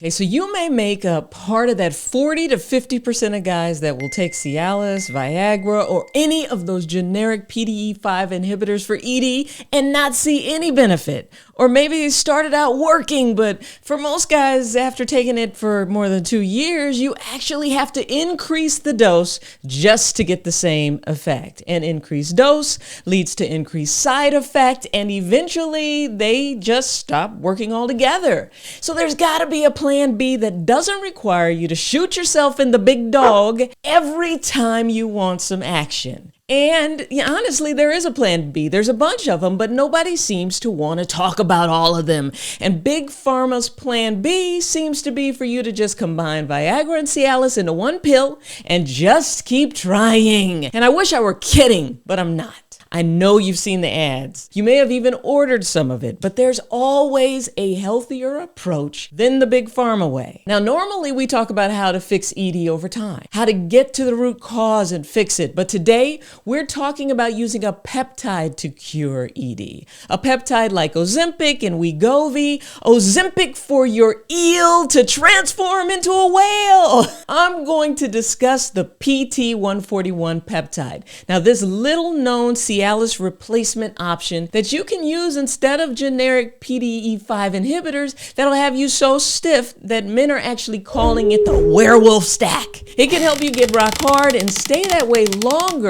Okay, so you may make up part of that 40 to 50% of guys that will take Cialis, Viagra, or any of those generic PDE5 inhibitors for ED and not see any benefit. Or maybe they started out working, but for most guys, after taking it for more than 2 years, you actually have to increase the dose just to get the same effect. And increased dose leads to increased side effect, and eventually they just stop working altogether. So there's got to be a plan B that doesn't require you to shoot yourself in the big dog every time you want some action. And honestly, there is a plan B. There's a bunch of them, but nobody seems to want to talk about all of them. And Big Pharma's plan B seems to be for you to just combine Viagra and Cialis into one pill and just keep trying. And I wish I were kidding, but I'm not. I know you've seen the ads. You may have even ordered some of it, but there's always a healthier approach than the Big Pharma way. Now, normally we talk about how to fix ED over time, how to get to the root cause and fix it. But today we're talking about using a peptide to cure ED. A peptide like Ozempic and Wegovy. Ozempic for your eel to transform into a whale. I'm going to discuss the PT141 peptide. Now, this little known Cialis replacement option that you can use instead of generic PDE5 inhibitors that'll have you so stiff that men are actually calling it the werewolf stack. It can help you get rock hard and stay that way longer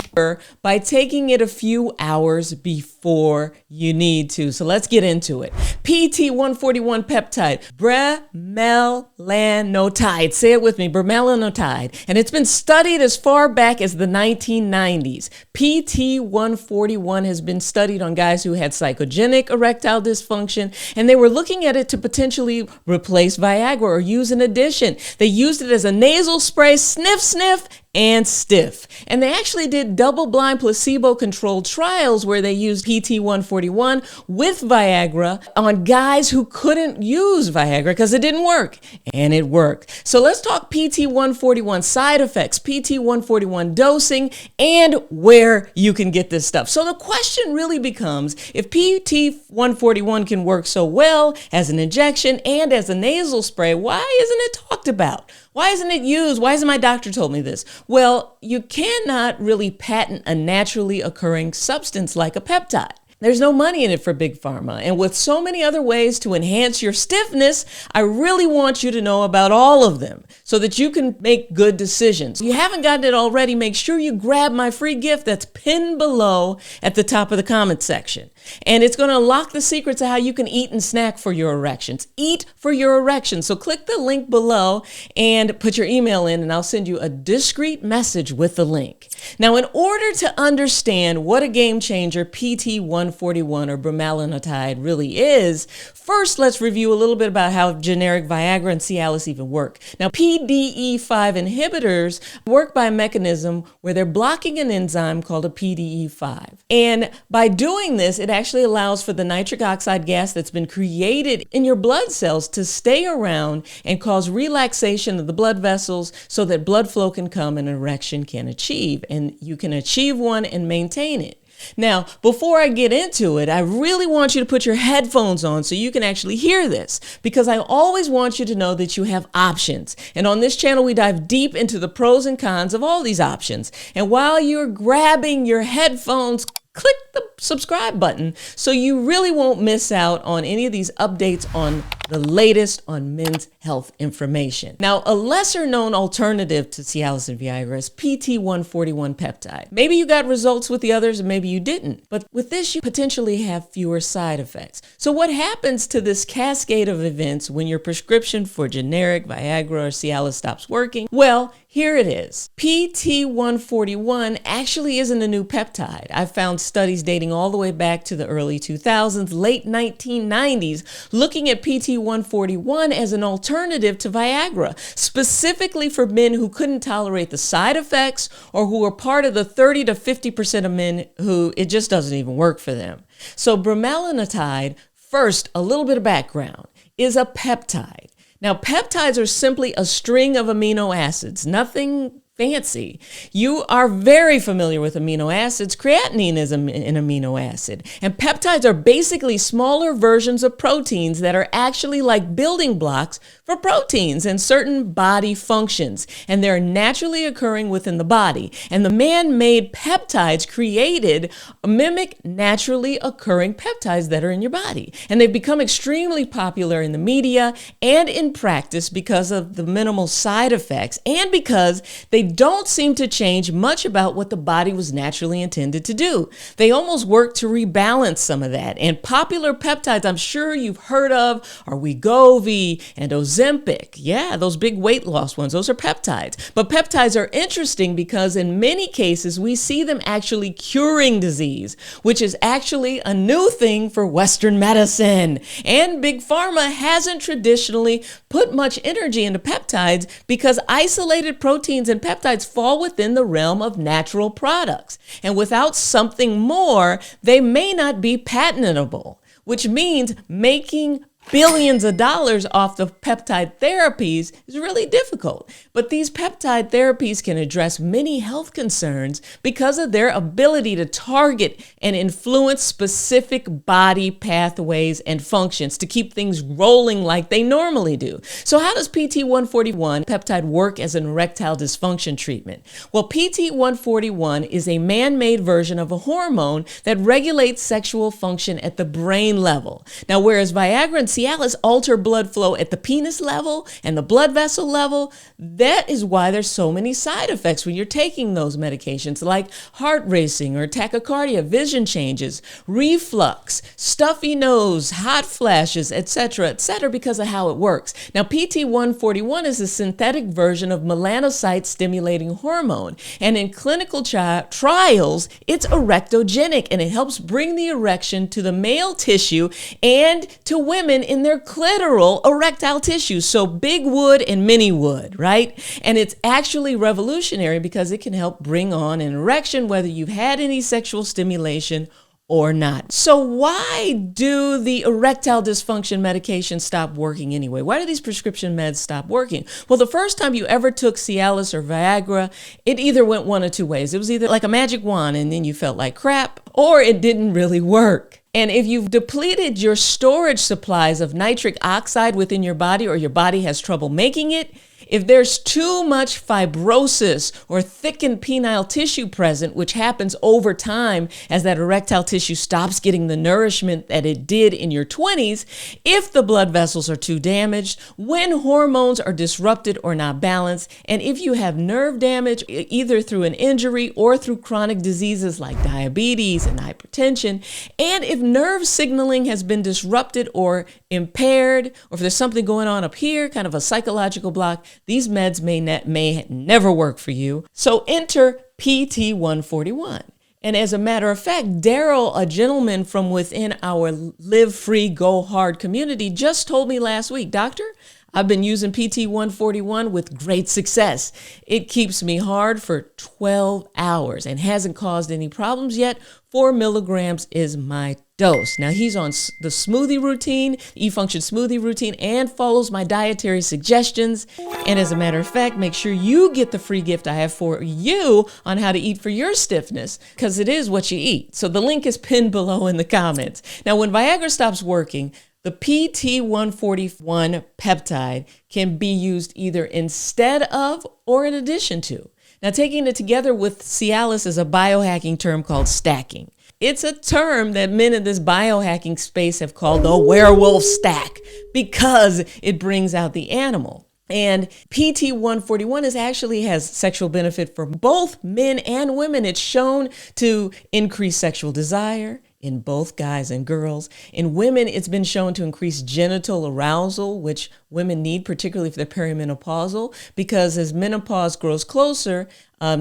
by taking it a few hours before you need to. So let's get into it. PT141 peptide, Bremelanotide. Say it with me, Bremelanotide. And it's been studied as far back as the 1990s. PT141 has been studied on guys who had psychogenic erectile dysfunction, and they were looking at it to potentially replace Viagra or use in addition. They used it as a nasal spray, sniff, sniff, and stiff. And they actually did double-blind placebo-controlled trials where they used PT141 with Viagra on guys who couldn't use Viagra because it didn't work. And it worked. So let's talk PT141 side effects, PT141 dosing, and where you can get this stuff. So the question really becomes, if PT141 can work so well as an injection and as a nasal spray, why isn't it talked about? Why isn't it used? Why hasn't my doctor told me this? Well, you cannot really patent a naturally occurring substance like a peptide. There's no money in it for Big Pharma. And with so many other ways to enhance your stiffness, I really want you to know about all of them so that you can make good decisions. If you haven't gotten it already, make sure you grab my free gift that's pinned below at the top of the comment section. And it's going to unlock the secrets of how you can eat and snack for your erections. Eat for your erections. So click the link below and put your email in, and I'll send you a discreet message with the link. Now, in order to understand what a game changer PT141 or Bremelanotide really is, first let's review a little bit about how generic Viagra and Cialis even work. Now, PDE5 inhibitors work by a mechanism where they're blocking an enzyme called a PDE5. And by doing this, it actually allows for the nitric oxide gas that's been created in your blood cells to stay around and cause relaxation of the blood vessels so that blood flow can come and an erection can achieve. And you can achieve one and maintain it. Now, before I get into it, I really want you to put your headphones on so you can actually hear this, because I always want you to know that you have options. And on this channel, we dive deep into the pros and cons of all these options. And while you're grabbing your headphones, click the subscribe button so you really won't miss out on any of these updates on the latest on men's health information. Now, a lesser known alternative to Cialis and Viagra is PT141 peptide. Maybe you got results with the others and maybe you didn't, but with this you potentially have fewer side effects. So what happens to this cascade of events when your prescription for generic Viagra or Cialis stops working? Well, here it is. PT141 actually isn't a new peptide. I've found studies dating all the way back to the early 2000s, late 1990s, looking at PT141 as an alternative to Viagra, specifically for men who couldn't tolerate the side effects or who are part of the 30 to 50% of men who it just doesn't even work for them. So Bremelanotide, first, a little bit of background, is a peptide. Now, peptides are simply a string of amino acids, nothing fancy. You are very familiar with amino acids. Creatinine is an amino acid. And peptides are basically smaller versions of proteins that are actually like building blocks for proteins and certain body functions. And they're naturally occurring within the body. And the man-made peptides created mimic naturally occurring peptides that are in your body. And they've become extremely popular in the media and in practice because of the minimal side effects and because they don't seem to change much about what the body was naturally intended to do. They almost work to rebalance some of that. And popular peptides I'm sure you've heard of are Wegovy and Ozempic. Yeah, those big weight loss ones, those are peptides. But peptides are interesting because in many cases we see them actually curing disease, which is actually a new thing for Western medicine. And Big Pharma hasn't traditionally put much energy into peptides because isolated proteins and peptides fall within the realm of natural products. And without something more, they may not be patentable, which means making billions of dollars off the peptide therapies is really difficult. But these peptide therapies can address many health concerns because of their ability to target and influence specific body pathways and functions to keep things rolling like they normally do. So how does PT141 peptide work as an erectile dysfunction treatment? Well, PT141 is a man-made version of a hormone that regulates sexual function at the brain level. Now, whereas Viagra and Cialis alter blood flow at the penis level and the blood vessel level, that is why there's so many side effects when you're taking those medications, like heart racing or tachycardia, vision changes, reflux, stuffy nose, hot flashes, etc., because of how it works. Now, PT141 is a synthetic version of melanocyte-stimulating hormone, and in clinical trials, it's erectogenic, and it helps bring the erection to the male tissue and to women in their clitoral erectile tissue. So big wood and mini wood, right? And it's actually revolutionary because it can help bring on an erection whether you've had any sexual stimulation or not. So why do the erectile dysfunction medications stop working anyway? Why do these prescription meds stop working? Well, the first time you ever took Cialis or Viagra, it either went one of two ways. It was either like a magic wand and then you felt like crap, or it didn't really work. And if you've depleted your storage supplies of nitric oxide within your body, or your body has trouble making it, if there's too much fibrosis or thickened penile tissue present, which happens over time as that erectile tissue stops getting the nourishment that it did in your 20s, if the blood vessels are too damaged, when hormones are disrupted or not balanced, and if you have nerve damage, either through an injury or through chronic diseases like diabetes and hypertension, and if nerve signaling has been disrupted or impaired, or if there's something going on up here, kind of a psychological block, these meds may never work for you. So enter PT141. And as a matter of fact, Daryl, a gentleman from within our Live Free, Go Hard community, just told me last week, "Doctor, I've been using PT141 with great success. It keeps me hard for 12 hours and hasn't caused any problems yet. 4 milligrams is my dose." Now, he's on the smoothie routine, E-Function smoothie routine, and follows my dietary suggestions. And as a matter of fact, make sure you get the free gift I have for you on how to eat for your stiffness, because it is what you eat. So the link is pinned below in the comments. Now, when Viagra stops working, the PT141 peptide can be used either instead of or in addition to. Now, taking it together with Cialis is a biohacking term called stacking. It's a term that men in this biohacking space have called the werewolf stack because it brings out the animal. And PT141 actually has sexual benefit for both men and women. It's shown to increase sexual desire in both guys and girls. In women, it's been shown to increase genital arousal, which women need, particularly if they're perimenopausal, because as menopause grows closer,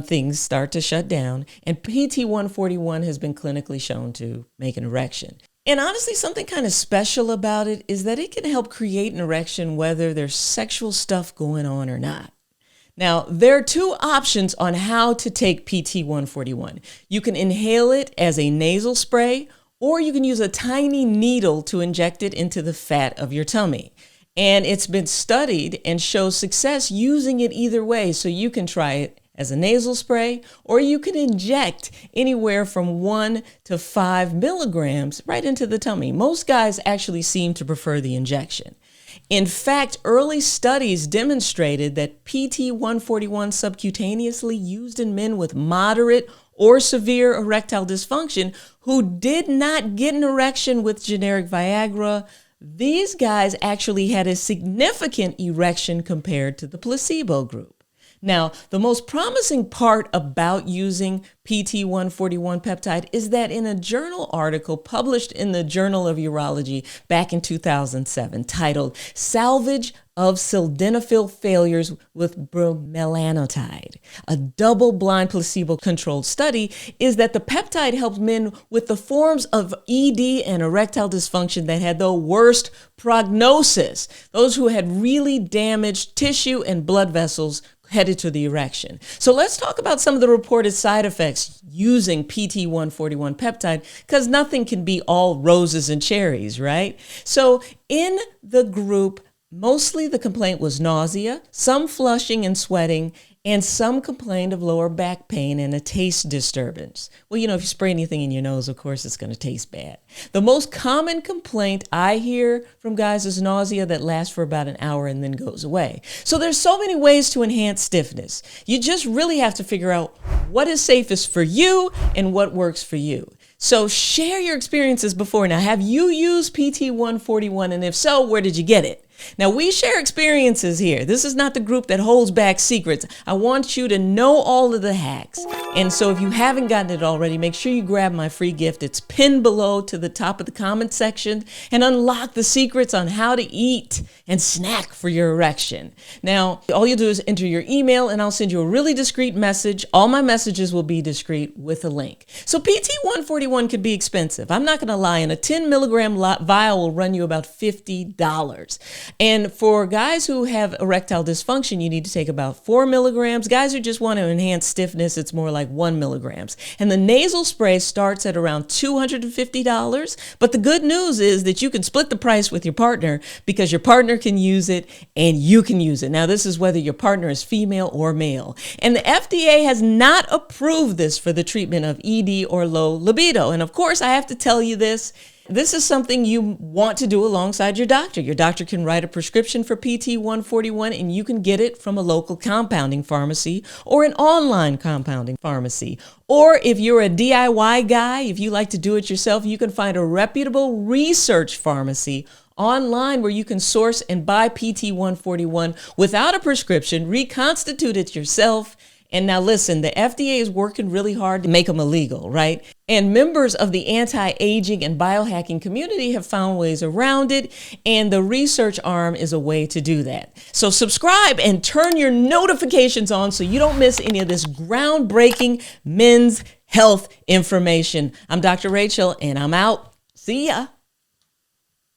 things start to shut down. And PT141 has been clinically shown to make an erection. And honestly, something kind of special about it is that it can help create an erection whether there's sexual stuff going on or not. Now, there are two options on how to take PT141. You can inhale it as a nasal spray, or you can use a tiny needle to inject it into the fat of your tummy. And it's been studied and shows success using it either way, so you can try it as a nasal spray, or you can inject anywhere from 1 to 5 milligrams right into the tummy. Most guys actually seem to prefer the injection. In fact, early studies demonstrated that PT141 subcutaneously used in men with moderate or severe erectile dysfunction who did not get an erection with generic Viagra, these guys actually had a significant erection compared to the placebo group. Now, the most promising part about using PT141 peptide is that in a journal article published in the Journal of Urology back in 2007 titled Salvage of Sildenafil Failures with Bremelanotide, a double-blind placebo-controlled study, is that the peptide helped men with the forms of ED and erectile dysfunction that had the worst prognosis, those who had really damaged tissue and blood vessels headed to the erection. So let's talk about some of the reported side effects using PT141 peptide, because nothing can be all roses and cherries, right? So in the group, mostly the complaint was nausea, some flushing and sweating, and some complained of lower back pain and a taste disturbance. Well, if you spray anything in your nose, of course, it's going to taste bad. The most common complaint I hear from guys is nausea that lasts for about an hour and then goes away. So there's so many ways to enhance stiffness. You just really have to figure out what is safest for you and what works for you. So share your experiences before. Now, have you used PT141? And if so, where did you get it? Now, we share experiences here. This is not the group that holds back secrets. I want you to know all of the hacks. And so if you haven't gotten it already, make sure you grab my free gift. It's pinned below to the top of the comment section, and unlock the secrets on how to eat and snack for your erection. Now, all you do is enter your email and I'll send you a really discreet message. All my messages will be discreet with a link. So PT141 could be expensive. I'm not going to lie. And a 10 milligram vial will run you about $50. And for guys who have erectile dysfunction, you need to take about 4 milligrams. Guys who just want to enhance stiffness, it's more like 1 milligrams. And the nasal spray starts at around $250. But the good news is that you can split the price with your partner, because your partner can use it and you can use it. Now, this is whether your partner is female or male. And the FDA has not approved this for the treatment of ED or low libido. And of course, I have to tell you this. This is something you want to do alongside your doctor. Your doctor can write a prescription for PT141 and you can get it from a local compounding pharmacy or an online compounding pharmacy. Or if you're a DIY guy, if you like to do it yourself, you can find a reputable research pharmacy online where you can source and buy PT141 without a prescription, reconstitute it yourself. And now listen, the FDA is working really hard to make them illegal, right? And members of the anti-aging and biohacking community have found ways around it, and the research arm is a way to do that. So subscribe and turn your notifications on so you don't miss any of this groundbreaking men's health information. I'm Dr. Rachel, and I'm out. See ya.